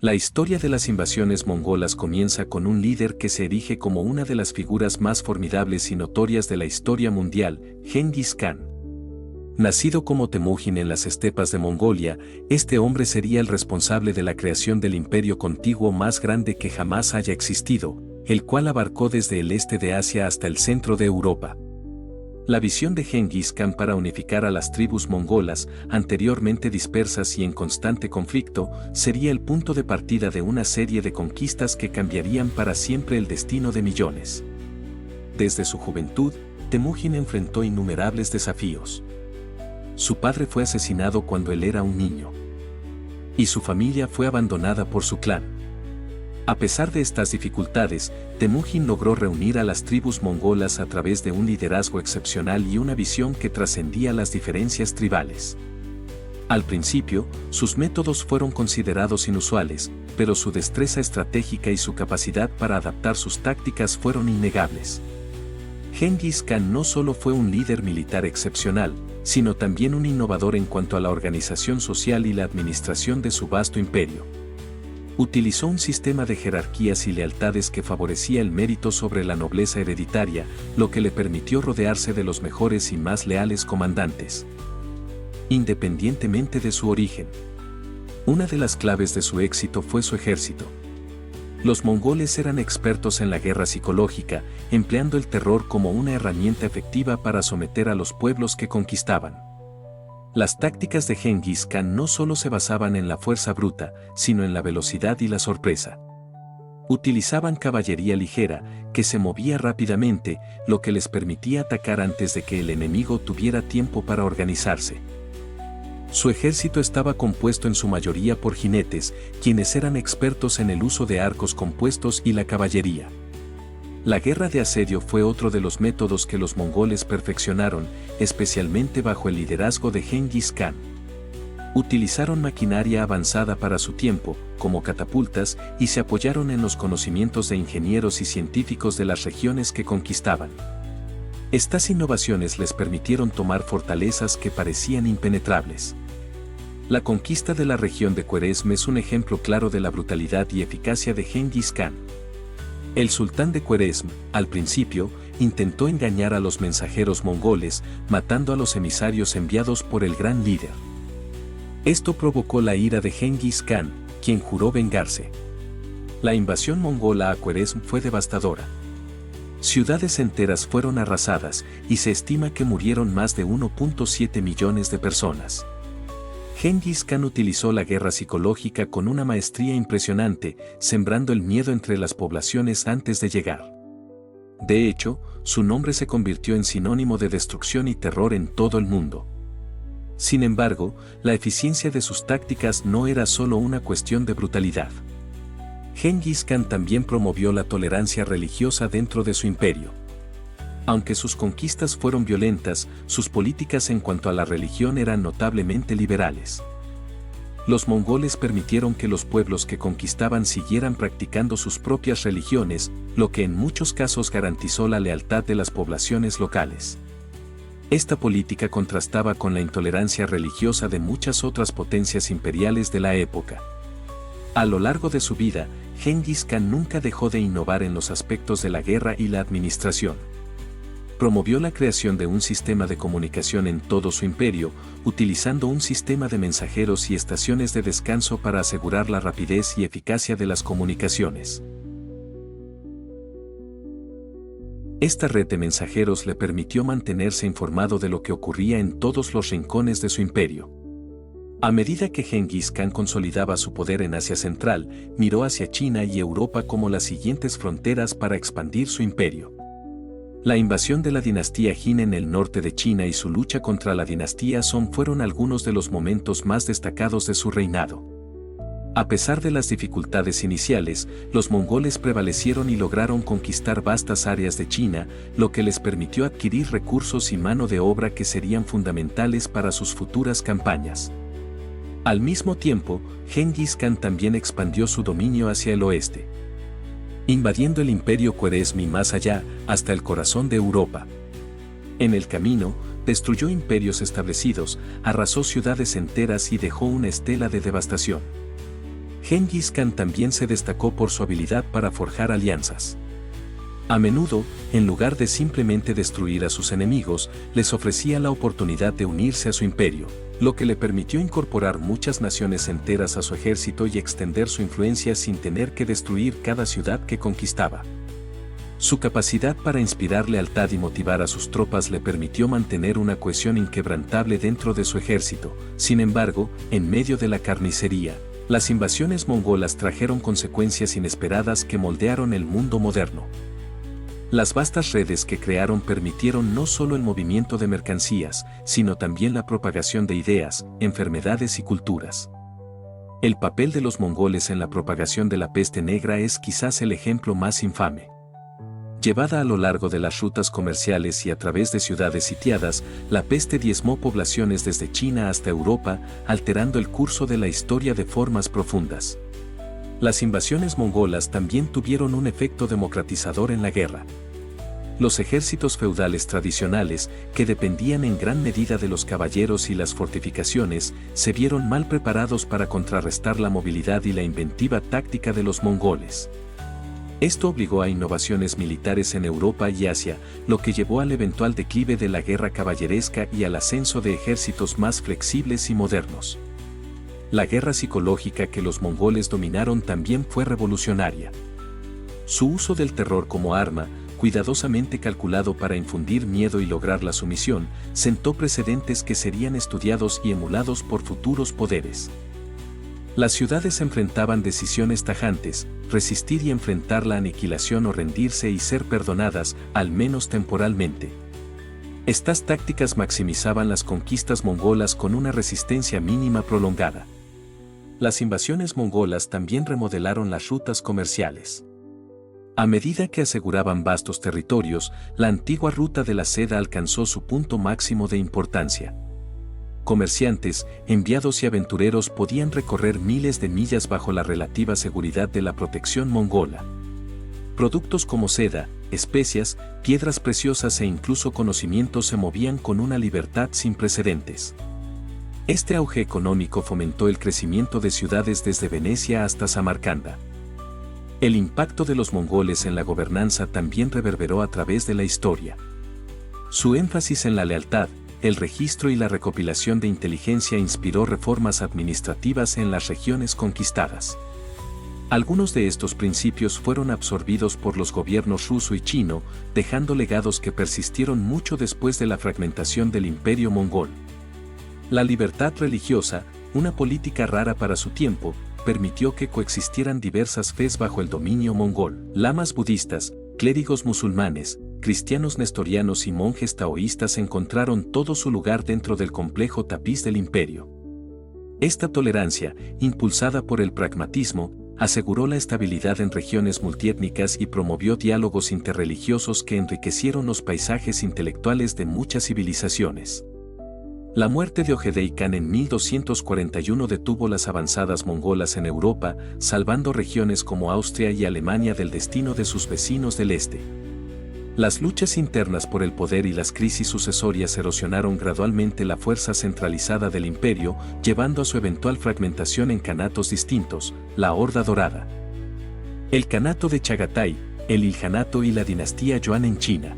La historia de las invasiones mongolas comienza con un líder que se erige como una de las figuras más formidables y notorias de la historia mundial, Genghis Khan. Nacido como Temujin en las estepas de Mongolia, este hombre sería el responsable de la creación del imperio contiguo más grande que jamás haya existido, el cual abarcó desde el este de Asia hasta el centro de Europa. La visión de Genghis Khan para unificar a las tribus mongolas, anteriormente dispersas y en constante conflicto, sería el punto de partida de una serie de conquistas que cambiarían para siempre el destino de millones. Desde su juventud, Temujin enfrentó innumerables desafíos. Su padre fue asesinado cuando él era un niño. Y su familia fue abandonada por su clan. A pesar de estas dificultades, Temujin logró reunir a las tribus mongolas a través de un liderazgo excepcional y una visión que trascendía las diferencias tribales. Al principio, sus métodos fueron considerados inusuales, pero su destreza estratégica y su capacidad para adaptar sus tácticas fueron innegables. Genghis Khan no solo fue un líder militar excepcional, sino también un innovador en cuanto a la organización social y la administración de su vasto imperio. Utilizó un sistema de jerarquías y lealtades que favorecía el mérito sobre la nobleza hereditaria, lo que le permitió rodearse de los mejores y más leales comandantes, independientemente de su origen. Una de las claves de su éxito fue su ejército. Los mongoles eran expertos en la guerra psicológica, empleando el terror como una herramienta efectiva para someter a los pueblos que conquistaban. Las tácticas de Genghis Khan no solo se basaban en la fuerza bruta, sino en la velocidad y la sorpresa. Utilizaban caballería ligera, que se movía rápidamente, lo que les permitía atacar antes de que el enemigo tuviera tiempo para organizarse. Su ejército estaba compuesto en su mayoría por jinetes, quienes eran expertos en el uso de arcos compuestos y la caballería. La guerra de asedio fue otro de los métodos que los mongoles perfeccionaron, especialmente bajo el liderazgo de Genghis Khan. Utilizaron maquinaria avanzada para su tiempo, como catapultas, y se apoyaron en los conocimientos de ingenieros y científicos de las regiones que conquistaban. Estas innovaciones les permitieron tomar fortalezas que parecían impenetrables. La conquista de la región de Khwarezm es un ejemplo claro de la brutalidad y eficacia de Genghis Khan. El sultán de Khwarezm, al principio, intentó engañar a los mensajeros mongoles, matando a los emisarios enviados por el gran líder. Esto provocó la ira de Genghis Khan, quien juró vengarse. La invasión mongola a Khwarezm fue devastadora. Ciudades enteras fueron arrasadas, y se estima que murieron más de 1.7 millones de personas. Genghis Khan utilizó la guerra psicológica con una maestría impresionante, sembrando el miedo entre las poblaciones antes de llegar. De hecho, su nombre se convirtió en sinónimo de destrucción y terror en todo el mundo. Sin embargo, la eficiencia de sus tácticas no era solo una cuestión de brutalidad. Genghis Khan también promovió la tolerancia religiosa dentro de su imperio. Aunque sus conquistas fueron violentas, sus políticas en cuanto a la religión eran notablemente liberales. Los mongoles permitieron que los pueblos que conquistaban siguieran practicando sus propias religiones, lo que en muchos casos garantizó la lealtad de las poblaciones locales. Esta política contrastaba con la intolerancia religiosa de muchas otras potencias imperiales de la época. A lo largo de su vida, Genghis Khan nunca dejó de innovar en los aspectos de la guerra y la administración. Promovió la creación de un sistema de comunicación en todo su imperio, utilizando un sistema de mensajeros y estaciones de descanso para asegurar la rapidez y eficacia de las comunicaciones. Esta red de mensajeros le permitió mantenerse informado de lo que ocurría en todos los rincones de su imperio. A medida que Genghis Khan consolidaba su poder en Asia Central, miró hacia China y Europa como las siguientes fronteras para expandir su imperio. La invasión de la dinastía Jin en el norte de China y su lucha contra la dinastía Song fueron algunos de los momentos más destacados de su reinado. A pesar de las dificultades iniciales, los mongoles prevalecieron y lograron conquistar vastas áreas de China, lo que les permitió adquirir recursos y mano de obra que serían fundamentales para sus futuras campañas. Al mismo tiempo, Genghis Khan también expandió su dominio hacia el oeste, invadiendo el imperio Khwarezm y más allá, hasta el corazón de Europa. En el camino, destruyó imperios establecidos, arrasó ciudades enteras y dejó una estela de devastación. Gengis Khan también se destacó por su habilidad para forjar alianzas. A menudo, en lugar de simplemente destruir a sus enemigos, les ofrecía la oportunidad de unirse a su imperio, lo que le permitió incorporar muchas naciones enteras a su ejército y extender su influencia sin tener que destruir cada ciudad que conquistaba. Su capacidad para inspirar lealtad y motivar a sus tropas le permitió mantener una cohesión inquebrantable dentro de su ejército. Sin embargo, en medio de la carnicería, las invasiones mongolas trajeron consecuencias inesperadas que moldearon el mundo moderno. Las vastas redes que crearon permitieron no solo el movimiento de mercancías, sino también la propagación de ideas, enfermedades y culturas. El papel de los mongoles en la propagación de la peste negra es quizás el ejemplo más infame. Llevada a lo largo de las rutas comerciales y a través de ciudades sitiadas, la peste diezmó poblaciones desde China hasta Europa, alterando el curso de la historia de formas profundas. Las invasiones mongolas también tuvieron un efecto democratizador en la guerra. Los ejércitos feudales tradicionales, que dependían en gran medida de los caballeros y las fortificaciones, se vieron mal preparados para contrarrestar la movilidad y la inventiva táctica de los mongoles. Esto obligó a innovaciones militares en Europa y Asia, lo que llevó al eventual declive de la guerra caballeresca y al ascenso de ejércitos más flexibles y modernos. La guerra psicológica que los mongoles dominaron también fue revolucionaria. Su uso del terror como arma, cuidadosamente calculado para infundir miedo y lograr la sumisión, sentó precedentes que serían estudiados y emulados por futuros poderes. Las ciudades enfrentaban decisiones tajantes: resistir y enfrentar la aniquilación o rendirse y ser perdonadas, al menos temporalmente. Estas tácticas maximizaban las conquistas mongolas con una resistencia mínima prolongada. Las invasiones mongolas también remodelaron las rutas comerciales. A medida que aseguraban vastos territorios, la antigua ruta de la seda alcanzó su punto máximo de importancia. Comerciantes, enviados y aventureros podían recorrer miles de millas bajo la relativa seguridad de la protección mongola. Productos como seda, especias, piedras preciosas e incluso conocimientos se movían con una libertad sin precedentes. Este auge económico fomentó el crecimiento de ciudades desde Venecia hasta Samarcanda. El impacto de los mongoles en la gobernanza también reverberó a través de la historia. Su énfasis en la lealtad, el registro y la recopilación de inteligencia inspiró reformas administrativas en las regiones conquistadas. Algunos de estos principios fueron absorbidos por los gobiernos ruso y chino, dejando legados que persistieron mucho después de la fragmentación del imperio mongol. La libertad religiosa, una política rara para su tiempo, permitió que coexistieran diversas fes bajo el dominio mongol. Lamas budistas, clérigos musulmanes, cristianos nestorianos y monjes taoístas encontraron todo su lugar dentro del complejo tapiz del imperio. Esta tolerancia, impulsada por el pragmatismo, aseguró la estabilidad en regiones multiétnicas y promovió diálogos interreligiosos que enriquecieron los paisajes intelectuales de muchas civilizaciones. La muerte de Ögedei Khan en 1241 detuvo las avanzadas mongolas en Europa, salvando regiones como Austria y Alemania del destino de sus vecinos del este. Las luchas internas por el poder y las crisis sucesorias erosionaron gradualmente la fuerza centralizada del imperio, llevando a su eventual fragmentación en kanatos distintos: la Horda Dorada, el Kanato de Chagatai, el Ilkhanato y la dinastía Yuan en China.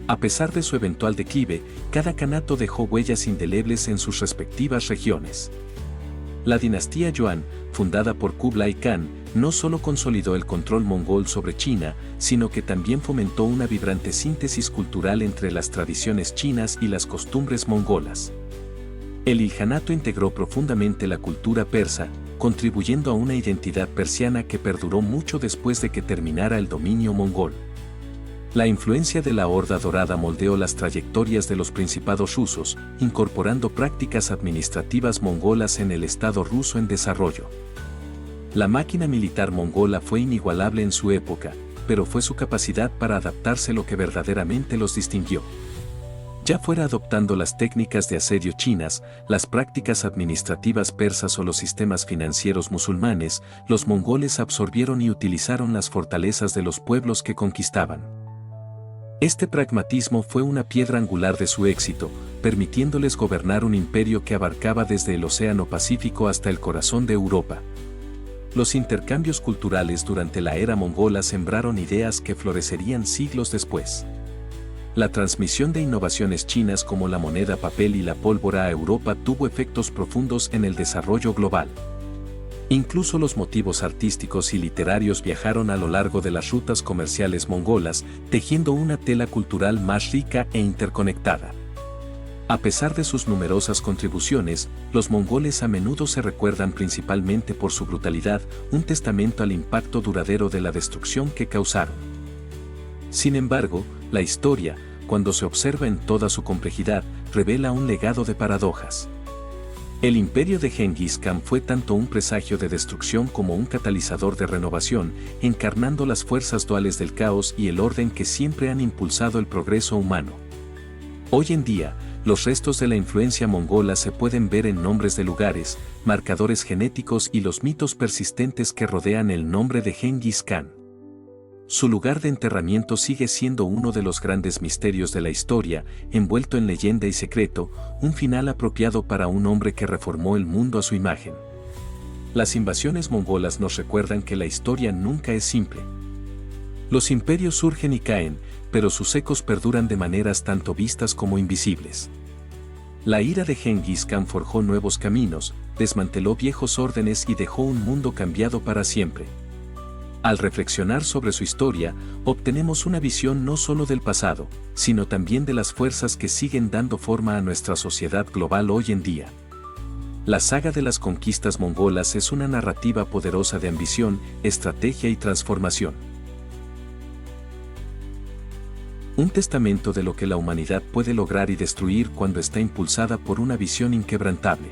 A pesar de su eventual declive, cada kanato dejó huellas indelebles en sus respectivas regiones. La dinastía Yuan, fundada por Kublai Khan, no solo consolidó el control mongol sobre China, sino que también fomentó una vibrante síntesis cultural entre las tradiciones chinas y las costumbres mongolas. El Ilkhanato integró profundamente la cultura persa, contribuyendo a una identidad persiana que perduró mucho después de que terminara el dominio mongol. La influencia de la Horda Dorada moldeó las trayectorias de los principados rusos, incorporando prácticas administrativas mongolas en el Estado ruso en desarrollo. La máquina militar mongola fue inigualable en su época, pero fue su capacidad para adaptarse lo que verdaderamente los distinguió. Ya fuera adoptando las técnicas de asedio chinas, las prácticas administrativas persas o los sistemas financieros musulmanes, los mongoles absorbieron y utilizaron las fortalezas de los pueblos que conquistaban. Este pragmatismo fue una piedra angular de su éxito, permitiéndoles gobernar un imperio que abarcaba desde el Océano Pacífico hasta el corazón de Europa. Los intercambios culturales durante la era mongola sembraron ideas que florecerían siglos después. La transmisión de innovaciones chinas como la moneda papel y la pólvora a Europa tuvo efectos profundos en el desarrollo global. Incluso los motivos artísticos y literarios viajaron a lo largo de las rutas comerciales mongolas, tejiendo una tela cultural más rica e interconectada. A pesar de sus numerosas contribuciones, los mongoles a menudo se recuerdan principalmente por su brutalidad, un testamento al impacto duradero de la destrucción que causaron. Sin embargo, la historia, cuando se observa en toda su complejidad, revela un legado de paradojas. El imperio de Genghis Khan fue tanto un presagio de destrucción como un catalizador de renovación, encarnando las fuerzas duales del caos y el orden que siempre han impulsado el progreso humano. Hoy en día, los restos de la influencia mongola se pueden ver en nombres de lugares, marcadores genéticos y los mitos persistentes que rodean el nombre de Genghis Khan. Su lugar de enterramiento sigue siendo uno de los grandes misterios de la historia, envuelto en leyenda y secreto, un final apropiado para un hombre que reformó el mundo a su imagen. Las invasiones mongolas nos recuerdan que la historia nunca es simple. Los imperios surgen y caen, pero sus ecos perduran de maneras tanto vistas como invisibles. La ira de Genghis Khan forjó nuevos caminos, desmanteló viejos órdenes y dejó un mundo cambiado para siempre. Al reflexionar sobre su historia, obtenemos una visión no solo del pasado, sino también de las fuerzas que siguen dando forma a nuestra sociedad global hoy en día. La saga de las conquistas mongolas es una narrativa poderosa de ambición, estrategia y transformación. Un testamento de lo que la humanidad puede lograr y destruir cuando está impulsada por una visión inquebrantable.